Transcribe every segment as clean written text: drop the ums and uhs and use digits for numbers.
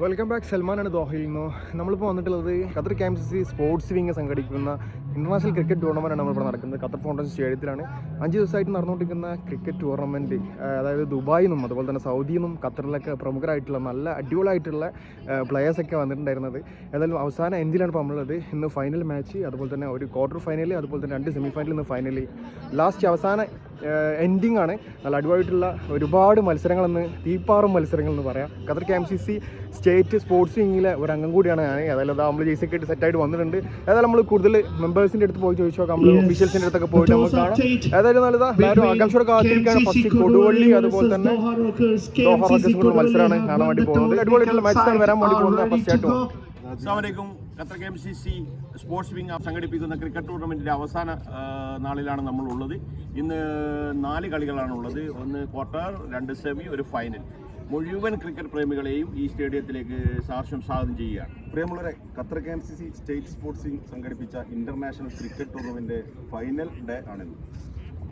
Welcome back. സൽമാനാണ് ദോഹയിൽ നിന്ന്. നമ്മളിപ്പോൾ വന്നിട്ടുള്ളത് ഖത്തർ KMCC സ്പോർട്സ് വിങ് സംഘടിപ്പിക്കുന്ന ഇൻ്റർനാഷണൽ ക്രിക്കറ്റ് ടൂർണമെൻറ്റാണ് നമ്മളിവിടെ നടക്കുന്നത്. ഖത്തർ ഫൗണ്ടേഷൻ സ്റ്റേഡിയത്തിലാണ് 5 ദിവസമായിട്ട് നടന്നുകൊണ്ടിരിക്കുന്ന ക്രിക്കറ്റ് ടൂർണമെൻറ്റ്. അതായത് ദുബായിൽ നിന്നും അതുപോലെ തന്നെ സൗദിയിൽ നിന്നും ഖത്തറിലൊക്കെ പ്രമുഖരായിട്ടുള്ള നല്ല അടിപൊളിയായിട്ടുള്ള പ്ലെയേഴ്സൊക്കെ വന്നിട്ടുണ്ടായിരുന്നത്. ഏതായാലും അവസാന എൻഡിലാണ് ഇപ്പോൾ നമ്മളുള്ളത്. ഇന്ന് ഫൈനൽ മാച്ച്, അതുപോലെ തന്നെ ഒരു ക്വാർട്ടർ ഫൈനൽ, അതുപോലെ തന്നെ 2 സെമി ഫൈനൽ, ഇന്ന് ഫൈനൽ, ലാസ്റ്റ് അവസാന എൻഡിങ് ആണ്. നല്ല അടിപൊളിയായിട്ടുള്ള ഒരുപാട് മത്സരങ്ങളെന്ന്, തീപ്പാറും മത്സരങ്ങളെന്ന് പറയാം. ഖത്തർ KMCC സ്റ്റേറ്റ് സ്പോർട്സ് വിങ്ങിലെ ഒരു അംഗം കൂടിയാണ് ഞാൻ. ഏതായാലും അത് നമ്മൾ ജേഴ്സി ഒക്കെ സെറ്റായിട്ട് വന്നിട്ടുണ്ട്. ഏതായാലും നമ്മൾ കൂടുതൽ മെമ്പേഴ്സിൻ്റെ അടുത്ത് പോയി ചോദിച്ചു നോക്കാം, നമ്മൾ ഒഫീഷ്യൽസിൻ്റെ അടുത്തൊക്കെ പോയിട്ട് നമുക്ക് കാണാം. ഏതായാലും നല്ലതാ, എല്ലാവരും ആകാംക്ഷയോടെ കാത്തിരിക്കുകയാണ്. ഫസ്റ്റ് കൊടുവള്ളി അതുപോലെ തന്നെ ദോഹ റോക്കേഴ്സുകളുടെ മത്സരമാണ് കാണാൻ വേണ്ടി പോകുന്നത്. അടിപൊളിയായിട്ടുള്ള മാച്ചാണ് വരാൻ വേണ്ടി പോകുന്നത്. ഫസ്റ്റ് ആയിട്ടും അസ്സലാമലൈക്കും. ഖത്തർ KMCC സ്പോർട്സ് വിങ് സംഘടിപ്പിക്കുന്ന ക്രിക്കറ്റ് ടൂർണമെൻറ്റിൻ്റെ അവസാന നാളിലാണ് നമ്മളുള്ളത്. ഇന്ന് 4 കളികളാണുള്ളത്. 1 ക്വാർട്ടർ, 2 സെമി, ഒരു ഫൈനൽ. മുഴുവൻ ക്രിക്കറ്റ് പ്രേമികളെയും ഈ സ്റ്റേഡിയത്തിലേക്ക് സാർഷ്യം സ്വാഗതം ചെയ്യുകയാണ്. പ്രിയമുള്ളവരെ, Qatar KMCC state sports wing സംഘടിപ്പിച്ച international cricket tournament final day ആണിന്ന്.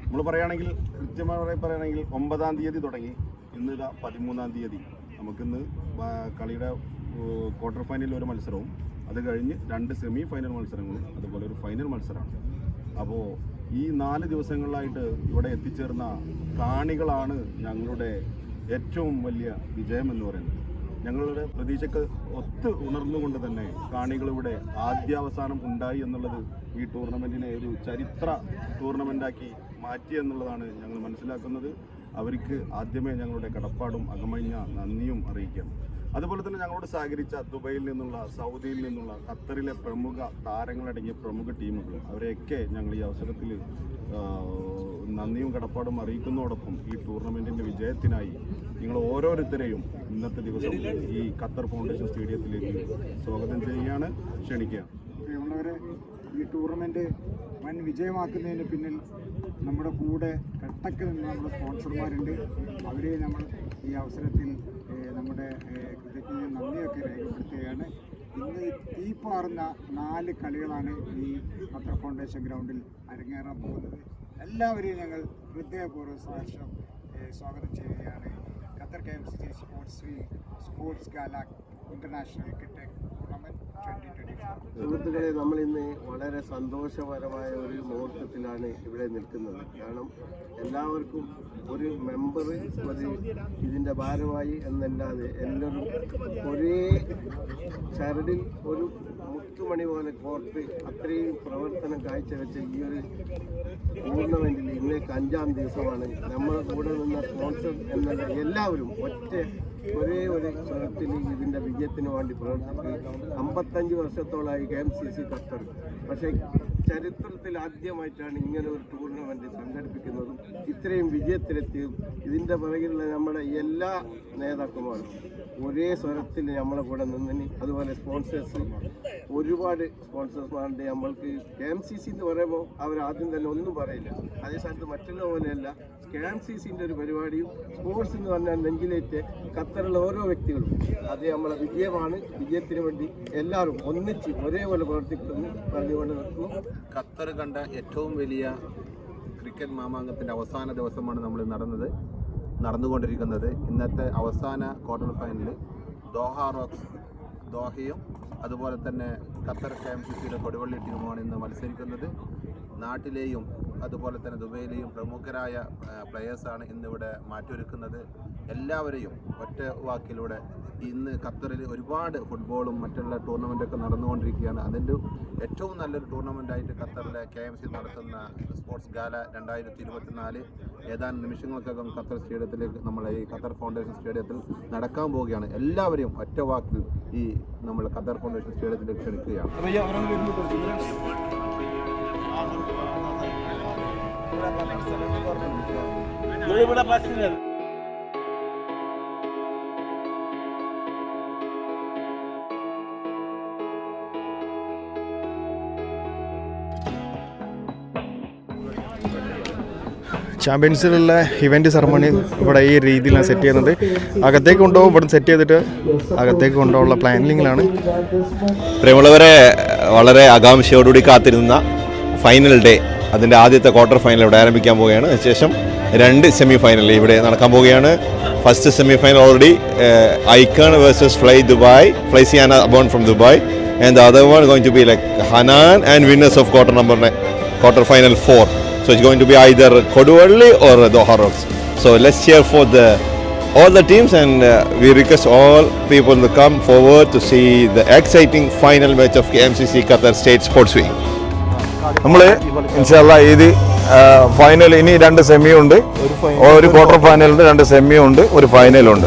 നമ്മൾ പറയുകയാണെങ്കിൽ, കൃത്യമായി പറയുകയാണെങ്കിൽ 9-ാം തീയതി തുടങ്ങി, ഇന്ന് ഇതാ 13-ാം തീയതി. നമുക്കിന്ന് കളിയുടെ ക്വാർട്ടർ ഫൈനലിൽ ഒരു മത്സരവും, അത് കഴിഞ്ഞ് 2 സെമി ഫൈനൽ മത്സരങ്ങളും, അതുപോലെ ഒരു ഫൈനൽ മത്സരമാണ്. അപ്പോൾ ഈ 4 ദിവസങ്ങളിലായിട്ട് ഇവിടെ എത്തിച്ചേർന്ന കാണികളാണ് ഞങ്ങളുടെ ഏറ്റവും വലിയ വിജയം എന്ന് പറയുന്നത്. ഞങ്ങളുടെ പ്രതീക്ഷയ്ക്ക് ഒത്ത് ഉണർന്നുകൊണ്ട് തന്നെ കാണികളിവിടെ ആദ്യാവസാനം ഉണ്ടായി എന്നുള്ളത് ഈ ടൂർണമെൻറ്റിനെ ഒരു ചരിത്ര ടൂർണമെൻറ്റാക്കി മാറ്റി എന്നുള്ളതാണ് ഞങ്ങൾ മനസ്സിലാക്കുന്നത്. അവർക്ക് ആദ്യമേ ഞങ്ങളുടെ കടപ്പാടും അകമഴിഞ്ഞ നന്ദിയും അറിയിക്കാം. അതുപോലെ തന്നെ ഞങ്ങളോട് സഹകരിച്ച ദുബൈയിൽ നിന്നുള്ള, സൗദിയിൽ നിന്നുള്ള, ഖത്തറിലെ പ്രമുഖ താരങ്ങളടങ്ങിയ പ്രമുഖ ടീമുകൾ, അവരെയൊക്കെ ഞങ്ങൾ ഈ അവസരത്തിൽ നന്ദിയും കടപ്പാടും അറിയിക്കുന്നതോടൊപ്പം ഈ ടൂർണമെൻറ്റിൻ്റെ വിജയത്തിനായി നിങ്ങൾ ഓരോരുത്തരെയും ഇന്നത്തെ ദിവസം ഈ ഖത്തർ ഫൗണ്ടേഷൻ സ്റ്റേഡിയത്തിലേക്ക് സ്വാഗതം ചെയ്യുകയാണ്, ക്ഷണിക്കുകയാണ്. പ്രിയമുള്ളവരെ, ഈ ടൂർണമെൻറ്റ് വൻ വിജയമാക്കുന്നതിന് പിന്നിൽ നമ്മുടെ കൂടെ കട്ടക്ക് നിന്ന് നമ്മുടെ സ്പോൺസർമാരുണ്ട്. അവരെ നമ്മൾ ഈ അവസരത്തിൽ നമ്മുടെ കൃത്യത്തിന് നന്ദിയൊക്കെ രേഖപ്പെടുത്തുകയാണ്. ഇന്ന് തീപ്പാറുന്ന 4 കളികളാണ് ഈ ഖത്തർ ഫൗണ്ടേഷൻ ഗ്രൗണ്ടിൽ അരങ്ങേറാൻ പോകുന്നത്. എല്ലാവരെയും ഞങ്ങൾ ഹൃദയപൂർവ്വം സ്വാഗതം ചെയ്യുകയാണ്. Qatar KMCC sports wing sports gala international cricket tournament 2024. സുഹൃത്തുക്കളെ, നമ്മളിന്ന് വളരെ സന്തോഷപരമായ ഒരു മുഹൂർത്തത്തിലാണ് ഇവിടെ നിൽക്കുന്നത്. കാരണം എല്ലാവർക്കും ഒരു മെമ്പർ ഇതിൻ്റെ ഭാരമായി എന്നല്ലാതെ എല്ലാവരും ഒരേ ചരടിൽ ഒരു മുത്തുമണി പോലെ കോർത്ത് അത്രയും പ്രവർത്തനം കാഴ്ചവെച്ച ഈ ഒരു ടൂർണമെൻറ്റിൽ ഇന്നേക്ക് 5-ാം ദിവസമാണ്. നമ്മുടെ കൂടെ നിന്ന സ്പോൺസർ എന്നല്ല എല്ലാവരും ഒരേ ഒരു സ്വരത്തിൽ ഇതിൻ്റെ വിജയത്തിന് വേണ്ടി പ്രവർത്തിച്ച് 55 വർഷത്തോളമായി KMCC ഖത്തർ. പക്ഷേ ചരിത്രത്തിൽ ആദ്യമായിട്ടാണ് ഇങ്ങനെ ഒരു ടൂർണമെൻറ്റ് സംഘടിപ്പിക്കുന്നതും ഇത്രയും വിജയത്തിലെത്തിയതും. ഇതിൻ്റെ പുറകിലുള്ള നമ്മുടെ എല്ലാ നേതാക്കന്മാരും ഒരേ സ്വരത്തിൽ നമ്മളെ കൂടെ നിന്നിന്. അതുപോലെ സ്പോൺസേഴ്സ്, ഒരുപാട് സ്പോൺസേഴ്സ്മാരുണ്ട്. നമ്മൾക്ക് KMCC എന്ന് പറയുമ്പോൾ അവർ ആദ്യം തന്നെ ഒന്നും പറയില്ല. അതേ സ്ഥാനത്ത് മറ്റുള്ള പോലെയല്ല, KMCCൻ്റെ ഒരു പരിപാടിയും സ്പോർട്സ് എന്ന് പറഞ്ഞാൽ നെഞ്ചിലേറ്റ് ഖത്തറിലുള്ള ഓരോ വ്യക്തികളും അത് നമ്മളെ വിജയമാണ്. വിജയത്തിന് വേണ്ടി എല്ലാവരും ഒന്നിച്ച് ഒരേപോലെ പ്രവർത്തിക്കുന്നു പറഞ്ഞുകൊണ്ട് നിർത്തുന്നു. ഖത്തർ കണ്ട ഏറ്റവും വലിയ ക്രിക്കറ്റ് മാമാങ്കത്തിൻ്റെ അവസാന ദിവസമാണ് നമ്മൾ നടന്നുകൊണ്ടിരിക്കുന്നത്. ഇന്നത്തെ അവസാന ക്വാർട്ടർ ഫൈനലിൽ ദോഹ റോക്സ്, ദോഹയും അതുപോലെ തന്നെ ഖത്തർ KMCCയുടെ കൊടുവള്ളി ടീമുമാണ് ഇന്ന് മത്സരിക്കുന്നത്. നാട്ടിലെയും അതുപോലെ തന്നെ ദുബൈയിലെയും പ്രമുഖരായ പ്ലെയേഴ്സാണ് ഇന്നിവിടെ മാറ്റൊരുക്കുന്നത്. എല്ലാവരെയും ഒറ്റ വാക്കിലൂടെ ഇന്ന് ഖത്തറിൽ ഒരുപാട് ഫുട്ബോളും മറ്റുള്ള ടൂർണമെൻറ്റൊക്കെ നടന്നുകൊണ്ടിരിക്കുകയാണ്. അതിൻ്റെ ഏറ്റവും നല്ലൊരു ടൂർണമെൻറ്റായിട്ട് ഖത്തറിലെ KMCC നടത്തുന്ന സ്പോർട്സ് ഗാല 2024 ഏതാനും നിമിഷങ്ങൾക്കകം ഖത്തർ സ്റ്റേഡിയത്തിലേക്ക്, നമ്മളെ ഈ ഖത്തർ ഫൗണ്ടേഷൻ സ്റ്റേഡിയത്തിൽ നടക്കാൻ പോവുകയാണ്. എല്ലാവരെയും ഒറ്റ വാക്കിൽ ഈ നമ്മൾ ഖത്തർ ഫൗണ്ടേഷൻ സ്റ്റേഡിയത്തിലേക്ക് ക്ഷണിക്കുകയാണ്. ചാമ്പ്യൻസിലുള്ള ഇവൻറ്റ് സെറമണി ഇവിടെ ഈ രീതിയിലാണ് സെറ്റ് ചെയ്യുന്നത്. അകത്തേക്ക് കൊണ്ടുപോകും, ഇവിടെ സെറ്റ് ചെയ്തിട്ട് അകത്തേക്ക് കൊണ്ടുപോകാനുള്ള പ്ലാനിങ്ങിലാണ്. പ്രിയമുള്ളവരെ, വളരെ ആകാംക്ഷയോടുകൂടി കാത്തിരുന്ന ഫൈനൽ ഡേ, അതിൻ്റെ ആദ്യത്തെ ക്വാർട്ടർ ഫൈനൽ ഇവിടെ ആരംഭിക്കാൻ പോവുകയാണ്. അതിനുശേഷം 2 സെമി ഫൈനൽ ഇവിടെ നടക്കാൻ പോവുകയാണ്. First semi-final already, Icon versus Fly Siana born from Dubai, and the other one going to be like Hanan and winners of quarter final 4. So it's going to be either Koduvally or Doha Rocks. So let's cheer for all the teams, and we request all people to come forward to see the exciting final match of KMCC Qatar State Sports Week. നമ്മൾ ഇൻഷാല്ലാ ഇത് final ഇനി 2 സെമിയുണ്ട്, ഒരു quarter ഫൈനലുണ്ട്, 2 സെമിയുണ്ട്, ഒരു ഫൈനലുണ്ട്.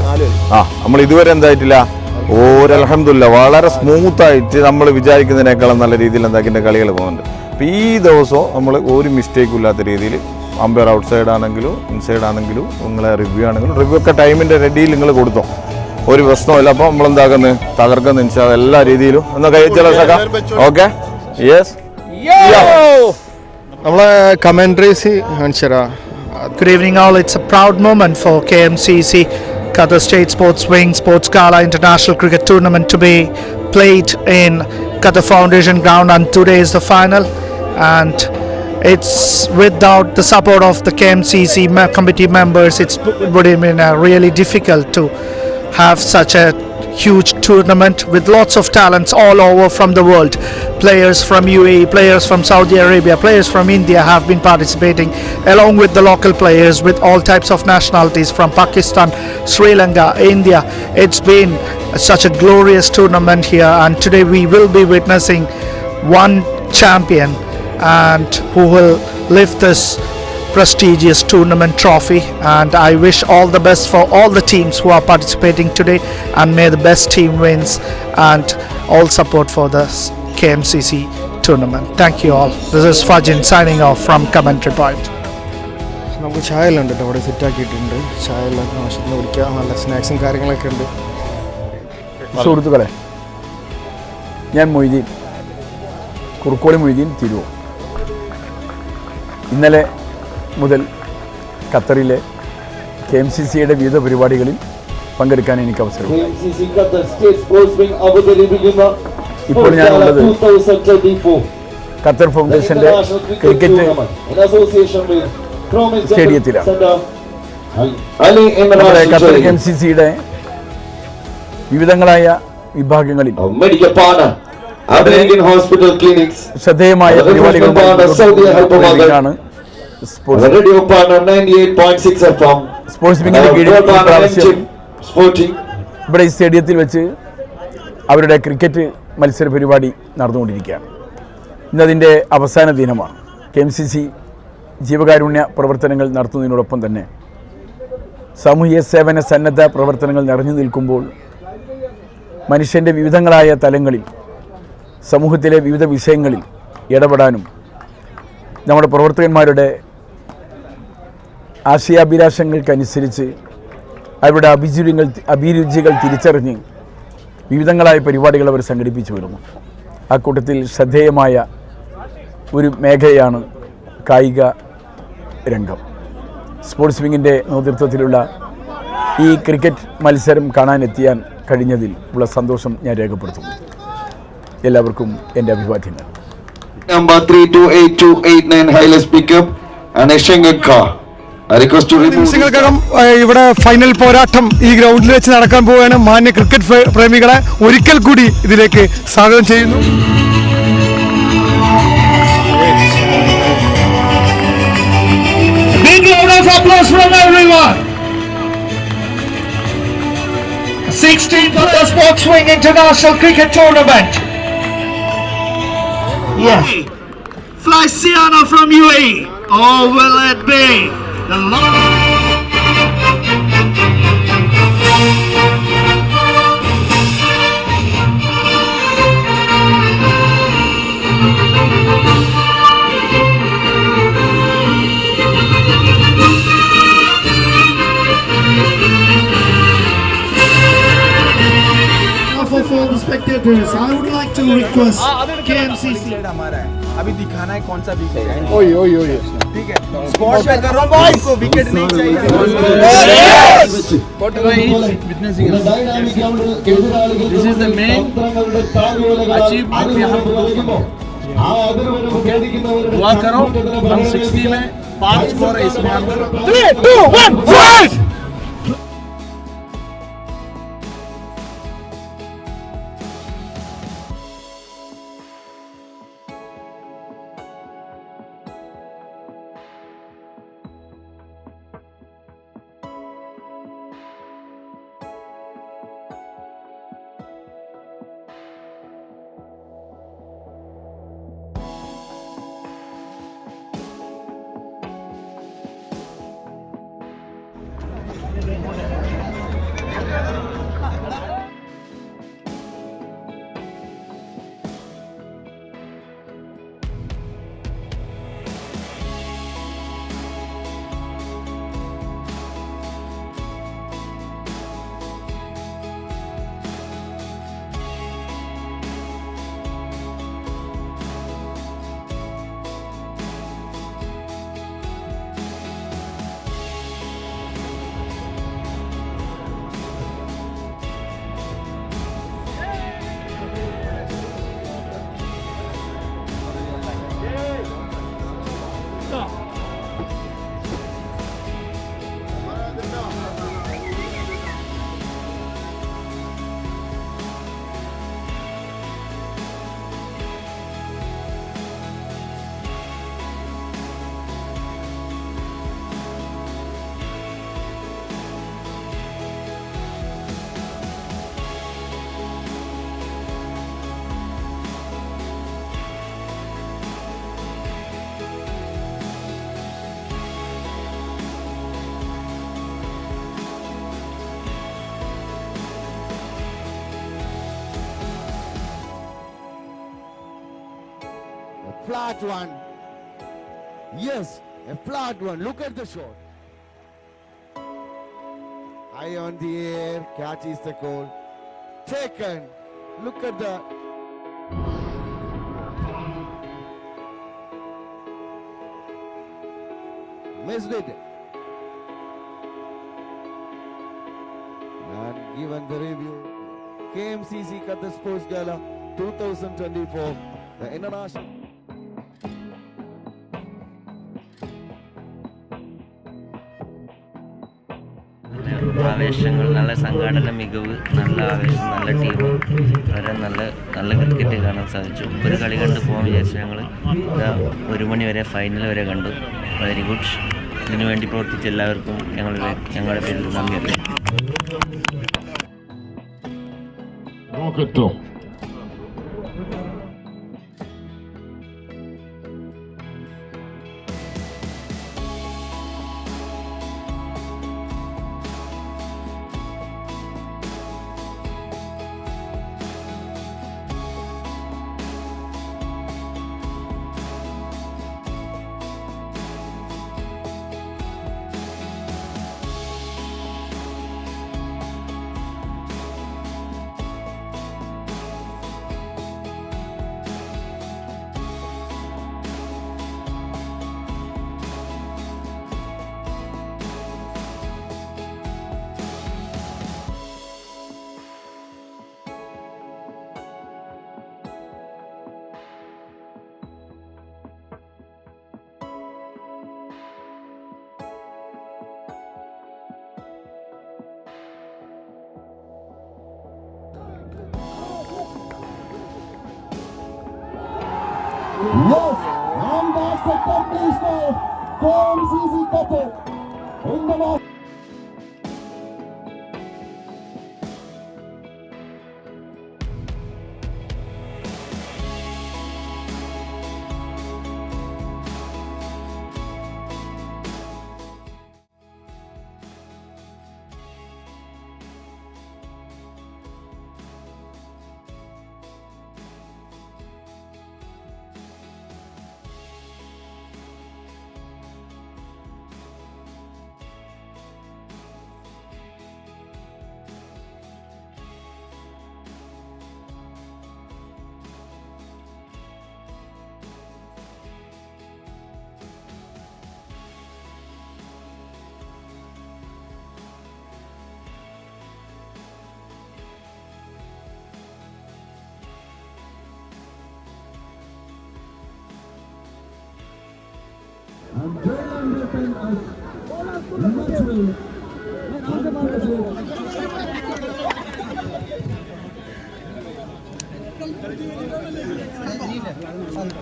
നമ്മൾ ഇതുവരെ എന്തായിട്ടില്ല, അൽഹംദുലില്ലാ വളരെ സ്മൂത്തായിട്ട് നമ്മൾ വിചാരിക്കുന്നതിനേക്കാളും നല്ല രീതിയിൽ എന്താക്കിൻ്റെ കളികൾ പോകുന്നുണ്ട്. അപ്പോൾ ഈ ദിവസവും നമ്മൾ ഒരു മിസ്റ്റേക്കും ഇല്ലാത്ത രീതിയിൽ അമ്പയർ ഔട്ട് സൈഡ് ആണെങ്കിലും ഇൻസൈഡ് ആണെങ്കിലും നിങ്ങളെ റിവ്യൂ ആണെങ്കിലും റിവ്യൂ ഒക്കെ ടൈമിൻ്റെ റെഡിയിൽ നിങ്ങൾ കൊടുത്തോ, ഒരു പ്രശ്നമില്ല. അപ്പോൾ നമ്മൾ എന്താക്കുന്നത് തകർക്കുന്ന ഇൻഷാ എല്ലാ രീതിയിലും ഒന്ന് കഴിച്ചാൽ ഓക്കെ. യെസ്, നമ്മളെ commentaries കാണിച്ചരാ. Good evening all. It's a proud moment for KMCC Qatar State Sports Wing Sports Gala International Cricket Tournament to be played in Qatar Foundation Ground, and today is the final, and it's without the support of the KMCC committee members it would have been really difficult to have such a huge tournament with lots of talents all over from the world. Players from UAE, players from Saudi Arabia, players from India have been participating, along with the local players with all types of nationalities from Pakistan, Sri Lanka, India. It's been such a glorious tournament here, and today we will be witnessing one champion and who will lift this prestigious tournament trophy, and I wish all the best for all the teams who are participating today, and may the best team wins, and all support for this KMCC tournament. Thank you all. This is Fajin signing off from Commentary Point. നമുക്ക് ചായ എല്ലാം ഉണ്ട് കേട്ടോ, അവിടെ സെറ്റാക്കിയിട്ടുണ്ട്. ചായ എല്ലാം ആവശ്യത്തിന് കുടിക്കാം, നല്ല സ്നാക്സും കാര്യങ്ങളൊക്കെ ഉണ്ട്. സുഹൃത്തുക്കളെ, ഞാൻ മൊയ്തീൻ, കുറുക്കോളി മൊയ്തീൻ തിരുവോ. ഇന്നലെ മുതൽ ഖത്തറിലെ KMCCയുടെ വിവിധ പരിപാടികളിൽ പങ്കെടുക്കാൻ എനിക്ക് അവസരം. ഇപ്പോൾ ഞാനുള്ളത് ഖത്തർ ഫൗണ്ടേഷന്റെ ക്രിക്കറ്റ് സ്റ്റേഡിയത്തിലാണ്. നമ്മുടെ ഖത്തർ KMCCയുടെ വിവിധങ്ങളായ വിഭാഗങ്ങളിൽ ശ്രദ്ധേയമായ പരിപാടികളാണ് സ്പോർട്സ് വിങ്ങിന്റെ കീഴിൽ ഇവിടെ ഈ സ്റ്റേഡിയത്തിൽ വെച്ച് അവരുടെ ക്രിക്കറ്റ് മത്സര പരിപാടി നടന്നുകൊണ്ടിരിക്കുകയാണ്. ഇന്നതിൻ്റെ അവസാന ദിനമാണ്. KMCC ജീവകാരുണ്യ പ്രവർത്തനങ്ങൾ നടത്തുന്നതിനോടൊപ്പം തന്നെ സാമൂഹ്യ സേവന സന്നദ്ധ പ്രവർത്തനങ്ങൾ നിറഞ്ഞു നിൽക്കുമ്പോൾ മനുഷ്യൻ്റെ വിവിധങ്ങളായ തലങ്ങളിൽ സമൂഹത്തിലെ വിവിധ വിഷയങ്ങളിൽ ഇടപെടാനും നമ്മുടെ പ്രവർത്തകന്മാരുടെ ആശയാഭിലാഷങ്ങൾക്കനുസരിച്ച് അവരുടെ അഭിരുചികൾ തിരിച്ചറിഞ്ഞ് വിവിധങ്ങളായ പരിപാടികൾ അവർ സംഘടിപ്പിച്ചു വരുന്നു. ആ കൂട്ടത്തിൽ ശ്രദ്ധേയമായ ഒരു മേഖലയാണ് കായിക രംഗം. സ്പോർട്സ് വിങ്ങിൻ്റെ നേതൃത്വത്തിലുള്ള ഈ ക്രിക്കറ്റ് മത്സരം കാണാനെത്തിയാൻ കഴിഞ്ഞതിൽ ഉള്ള സന്തോഷം ഞാൻ രേഖപ്പെടുത്തുന്നു. എല്ലാവർക്കും എൻ്റെ അഭിവാദ്യങ്ങൾ. Number 328289 highest pickup and a Schengen car. നിമിഷങ്ങൾക്കകം ഇവിടെ ഫൈനൽ പോരാട്ടം ഈ ഗ്രൗണ്ടിൽ വെച്ച് നടക്കാൻ പോവുകയാണ്. മാന്യ ക്രിക്കറ്റ് പ്രേമികളെ ഒരിക്കൽ കൂടി ഇതിലേക്ക് സ്വാഗതം ചെയ്യുന്നു. Big round of applause from everyone. 16th of the Sports Wing International Cricket Tournament. Yeah. Fly Siana from UAE. Oh, will it be the for all the spectators, I would like to request KMCC. अभी दिखाना है कौन सा wicket है. ओए ओए ओए ठीक है, स्पॉट पे करो बॉयज, को विकेट नहीं चाहिए. This is the main achievement we have to do. दुआ करो हम 60 में 5 स्कोर है इसमें. 3 2 1 fight. flat one. Yes, a flat one. Look at the shot. High on the air, catches the goal. Taken. Look at the. Missed it. And given the review, KMCC Qatar Sports Gala 2024, the international. ആവേശങ്ങൾ, നല്ല സംഘാടന മികവ്, നല്ല ആവേശം, നല്ല team, വളരെ നല്ല cricket കാണാൻ സാധിച്ചു. ഒരു കളി കണ്ട് പോകാൻ വിചാരിച്ചു ഞങ്ങൾ 1 മണി വരെ ഫൈനൽ വരെ കണ്ടു. Very good. ഇതിനുവേണ്ടി പ്രവർത്തിച്ച എല്ലാവർക്കും ഞങ്ങളുടെ പേരിൽ നന്ദി അറിയിക്കുന്നു. Yes, and that's the completion of KMCC Qatar in the match.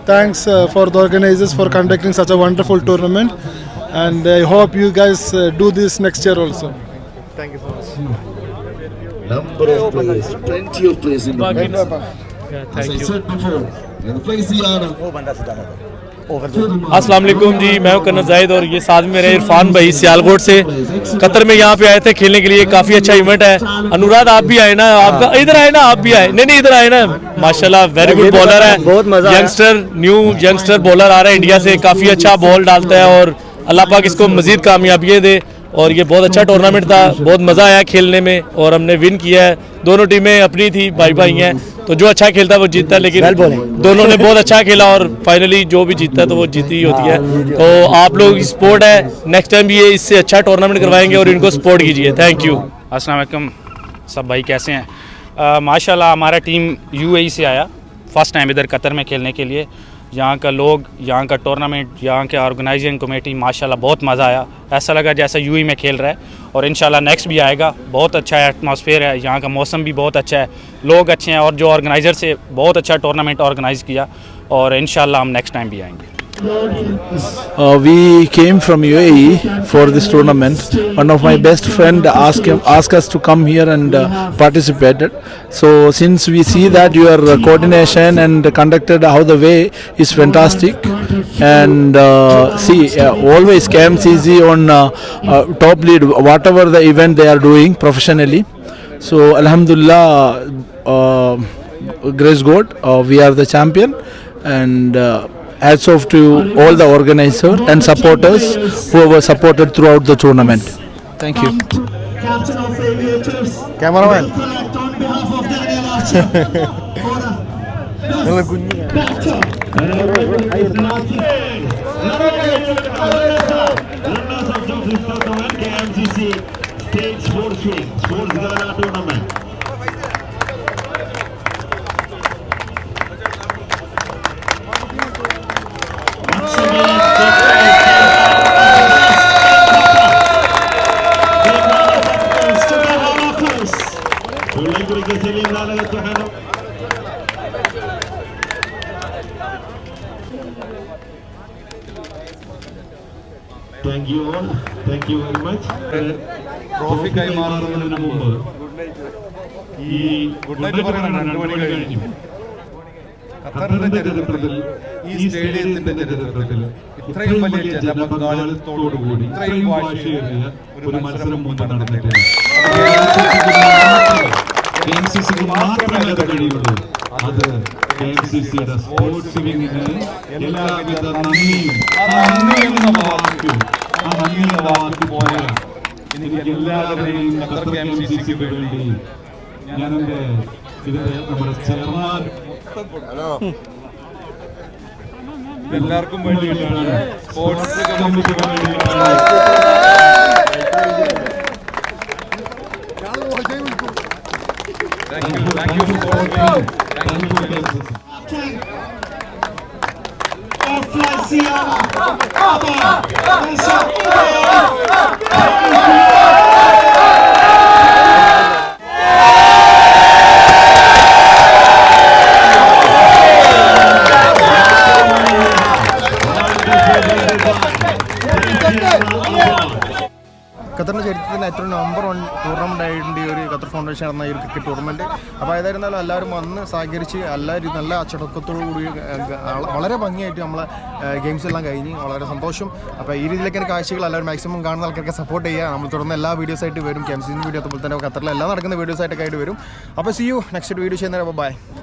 Thanks for the organizers for conducting such a wonderful tournament, and I hope you guys do this next year also. Thank you so much. Number of players, plenty of players in the match. As I said before, the place अस्सलाम वालेकुम जी, मैं हूं कन्नर जाहिद और ये साथ में मेरे इरफान भाई सियालकोट से कतर में यहाँ पे आए थे खेलने के लिए। काफ़ी अच्छा इवेंट है। अनुराग आप भी आए ना, आपका इधर आए ना, आप भी आए? नहीं इधर आए ना। माशाल्लाह वेरी गुड बॉलर है, बहुत मजा, न्यू यंगस्टर बॉलर आ रहा है इंडिया से, काफ़ी अच्छा बॉल डालता है और अल्लाह पाक इसको मज़ीद कामयाबियाँ दे। और ये बहुत अच्छा टूर्नामेंट था, बहुत मज़ा आया खेलने में और हमने विन किया है। दोनों टीमें अपनी थी, भाई हैं, तो जो अच्छा खेलता है वो जीतता है, लेकिन दोनों ने बहुत अच्छा खेला और फाइनली जो भी जीतता है तो वो जीती ही होती है। तो आप लोग स्पोर्ट है, नेक्स्ट टाइम भी ये इससे अच्छा टूर्नामेंट करवाएंगे और इनको सपोर्ट कीजिए। Thank you. अस्सलाम वालेकुम सब भाई, कैसे हैं? माशाल्लाह हमारा टीम UAE से आया, फ़र्स्ट टाइम इधर कतर में खेलने के लिए। यहाँ का लोग, यहाँ का टूर्नामेंट, यहाँ के ऑर्गेनाइजिंग कमेटी, माशाल्लाह बहुत मज़ा आया। ऐसा लगा जैसा UAE में खेल रहा है और इंशाल्लाह नेक्स्ट भी आएगा। बहुत अच्छा एटमॉस्फेयर है, यहाँ का मौसम भी बहुत अच्छा है, लोग अच्छे हैं और जो ऑर्गेनाइज़र से बहुत अच्छा टूर्नामेंट ऑर्गेनाइज़ किया और इंशाल्लाह हम नेक्स्ट टाइम भी आएंगे। We came from UAE for this tournament. One of my best friend asked us to come here and participated. So since we see that your coordination and conducted how the way is fantastic, and always KMCC on top lead whatever the event they are doing professionally. So Alhamdulillah, grace God, we are the champion, and hats off to all the organizers and supporters who were supported throughout the tournament. Thank you. Captain of Aviators. Cameraman. On behalf of Daniel Archer. Runners of Joseph Tournament, KMCC State Sports Week, Sports Gala Tournament. Once again, Thank you all. Thank you very much. Trophy കൈമാറുന്നതിന് മുമ്പ് ഈ good night പറയാൻ 2 മണി കഴിഞ്ഞു. ഖത്തറിന്റെ ചരിത്രത്തിൽ ഈ സ്റ്റേഡിയത്തിന്റെ ചരിത്രത്തിൽ ഇത്രയും വലിയ ജനപങ്കാളിത്തത്തോടുകൂടി ഇത്രയും വാശിയേറിയ ഒരു മത്സരം മുമ്പ് നടന്നിട്ടില്ല. KMCCക്ക് മാത്രമേ അത് കഴിയുള്ളൂ. അത് KMCCയുടെ സ്പോർട്സ് വിങ്ങിന് എല്ലാവിധ നന്ദിയും നന്ദി എന്ന വാക്ക് പോലെ എനിക്ക് എല്ലാവരെയും ഖത്തർ KMCCക്ക് വേണ്ടി ഞാൻ എൻ്റെ ഇതിന്റെ നമ്മുടെ ചെയർമാൻ എല്ലാവർക്കും വേണ്ടിയിട്ടാണ് സ്പോർട്സ് കമ്മിറ്റിക്ക് വേണ്ടിയിട്ടാണ്. Thank you for ഖത്തറിൻ്റെ ചരിത്രത്തിൻ്റെ ഏറ്റവും നമ്പർ 1 ടൂർണമെൻ്റ് ആയിട്ടുണ്ട് ഈ ഒരു ഖത്തർ ഫൗണ്ടേഷൻ നടന്ന ഈ ഒരു ക്രിക്കറ്റ് ടൂർണമെൻറ്റ്. അപ്പോൾ ഏതായിരുന്നാലും എല്ലാവരും വന്ന് സഹകരിച്ച് എല്ലാവരും നല്ല അച്ചടക്കത്തോടു കൂടി വളരെ ഭംഗിയായിട്ട് നമ്മളെ ഗെയിംസ് എല്ലാം കഴിഞ്ഞ് വളരെ സന്തോഷം. അപ്പോൾ ഈ രീതിയിലൊക്കെ കാഴ്ചകൾ എല്ലാവരും മാക്സിമം കാണുന്ന ആൾക്കാർക്ക് സപ്പോർട്ട് ചെയ്യുക. നമ്മൾ തുടർന്ന് എല്ലാ വീഡിയോസായിട്ട് വരും. KMCC വീഡിയോ അതുപോലെ തന്നെ ഖത്തറിൽ എല്ലാം നടക്കുന്ന വീഡിയോസായിട്ടൊക്കെ ആയിട്ട് വരും. അപ്പോൾ സി യു നെക്സ്റ്റ് വീഡിയോ ചെയ്യുന്നവരെ ബൈ.